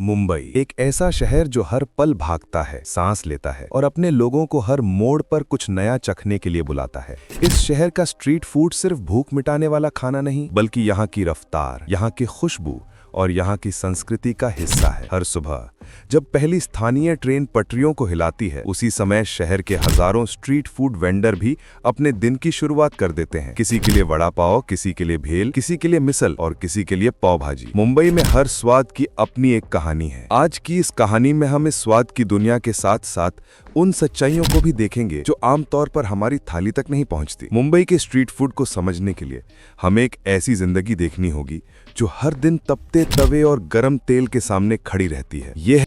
मुंबई एक ऐसा शहर जो हर पल भागता है, सांस लेता है और अपने लोगों को हर मोड़ पर कुछ नया चखने के लिए बुलाता है। इस शहर का स्ट्रीट फूड सिर्फ भूख मिटाने वाला खाना नहीं, बल्कि यहाँ की रफ्तार, यहाँ की खुशबू और यहाँ की संस्कृति का हिस्सा है। हर सुबह जब पहली स्थानीय ट्रेन पटरियों को हिलाती है, उसी समय शहर के हजारों स्ट्रीट फूड वेंडर भी अपने दिन की शुरुआत कर देते हैं। किसी के लिए वड़ा पाव, किसी के लिए भेल, किसी के लिए मिसल और किसी के लिए पाव भाजी। मुंबई में हर स्वाद की अपनी एक कहानी है। आज की इस कहानी में हम इस स्वाद की दुनिया के साथ साथ उन सच्चाइयों को भी देखेंगे जो आमतौर पर हमारी थाली तक नहीं पहुंचती। मुंबई के स्ट्रीट फूड को समझने के लिए हमें एक ऐसी जिंदगी देखनी होगी जो हर दिन तपते तवे और गरम तेल के सामने खड़ी रहती है। ये है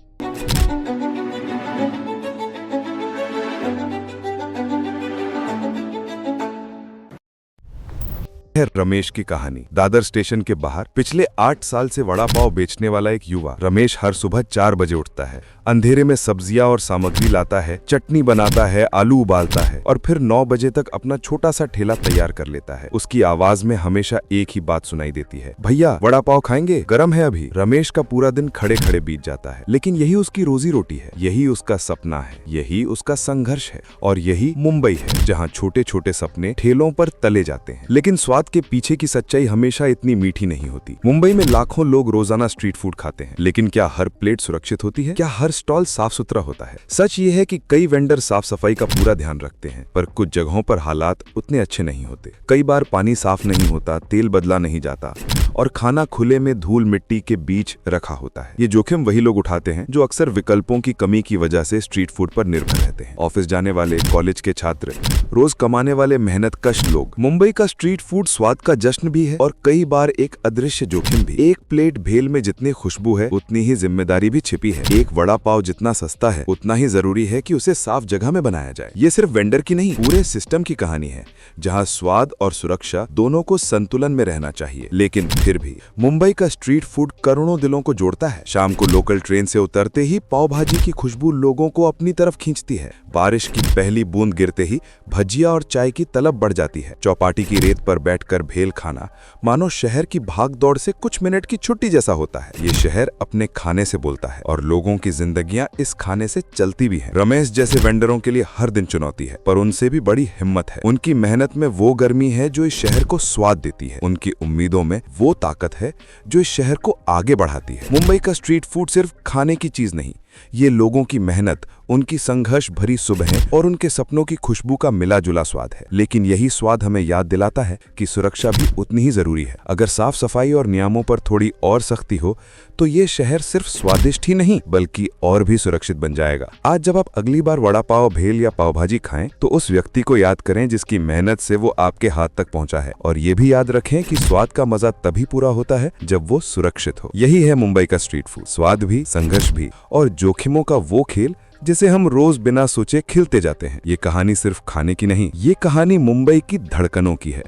रमेश की कहानी। दादर स्टेशन के बाहर पिछले 8 साल से वड़ा पाव बेचने वाला एक युवा रमेश हर सुबह 4 बजे उठता है, अंधेरे में सब्जियां और सामग्री लाता है, चटनी बनाता है, आलू उबालता है और फिर 9 बजे तक अपना छोटा सा ठेला तैयार कर लेता है। उसकी आवाज में हमेशा एक ही बात सुनाई देती है, भैया वड़ा पाव खाएंगे, गरम है अभी। रमेश का पूरा दिन खड़े खड़े बीत जाता है, लेकिन यही उसकी रोजी रोटी है, यही उसका सपना है, यही उसका संघर्ष है और यही मुंबई है जहाँ छोटे छोटे सपने ठेलों पर तले जाते हैं। लेकिन स्वाद के पीछे की सच्चाई हमेशा इतनी मीठी नहीं होती। मुंबई में लाखों लोग रोजाना स्ट्रीट फूड खाते हैं, लेकिन क्या हर प्लेट सुरक्षित होती है? क्या हर स्टॉल साफ सुथरा होता है? सच ये है कि कई वेंडर साफ सफाई का पूरा ध्यान रखते हैं, पर कुछ जगहों पर हालात उतने अच्छे नहीं होते। कई बार पानी साफ नहीं होता, तेल बदला नहीं जाता और खाना खुले में धूल मिट्टी के बीच रखा होता है। ये जोखिम वही लोग उठाते हैं जो अक्सर विकल्पों की कमी की वजह से स्ट्रीट फूड पर निर्भर रहते हैं। ऑफिस जाने वाले, कॉलेज के छात्र, रोज कमाने वाले मेहनतकश लोग। मुंबई का स्ट्रीट फूड स्वाद का जश्न भी है और कई बार एक अदृश्य जोखिम भी। एक प्लेट भेल में जितनी खुशबू है, उतनी ही जिम्मेदारी भी छिपी है। एक वड़ा पाव जितना सस्ता है, उतना ही जरूरी है कि उसे साफ जगह में बनाया जाए। ये सिर्फ वेंडर की नहीं, पूरे सिस्टम की कहानी है, जहाँ स्वाद और सुरक्षा दोनों को संतुलन में रहना चाहिए। लेकिन फिर भी मुंबई का स्ट्रीट फूड करोड़ों दिलों को जोड़ता है। शाम को लोकल ट्रेन से उतरते ही पाव भाजी की खुशबू लोगों को अपनी तरफ खींचती है। बारिश की पहली बूंद गिरते ही भजिया और चाय की तलब बढ़ जाती है। चौपाटी की रेत पर बैठकर भेल खाना मानो शहर की भाग दौड़ से कुछ मिनट की छुट्टी जैसा होता है। ये शहर अपने खाने से बोलता है और लोगों की जिंदगियां इस खाने से चलती भी हैं। रमेश जैसे वेंडरों के लिए हर दिन चुनौती है, पर उनसे भी बड़ी हिम्मत है। उनकी मेहनत में वो गर्मी है जो इस शहर को स्वाद देती है। उनकी उम्मीदों में वो ताकत है जो इस शहर को आगे बढ़ाती है। मुंबई का स्ट्रीट फूड सिर्फ खाने की चीज नहीं, ये लोगों की मेहनत, उनकी संघर्ष भरी सुबहें और उनके सपनों की खुशबू का मिला जुला स्वाद है। लेकिन यही स्वाद हमें याद दिलाता है कि सुरक्षा भी उतनी ही जरूरी है। अगर साफ सफाई और नियमों पर थोड़ी और सख्ती हो तो ये शहर सिर्फ स्वादिष्ट ही नहीं बल्कि और भी सुरक्षित बन जाएगा। आज जब आप अगली बार वड़ा पाव, भेल या पाव भाजी खाएं तो उस व्यक्ति को याद करें जिसकी मेहनत से वो आपके हाथ तक पहुंचा है, और ये भी याद रखें कि स्वाद का मजा तभी पूरा होता है जब वो सुरक्षित हो। यही है मुंबई का स्ट्रीट फूड, स्वाद भी, संघर्ष भी और जोखिमों का वो खेल जिसे हम रोज बिना सोचे खिलते जाते हैं। ये कहानी सिर्फ खाने की नहीं, ये कहानी मुंबई की धड़कनों की है।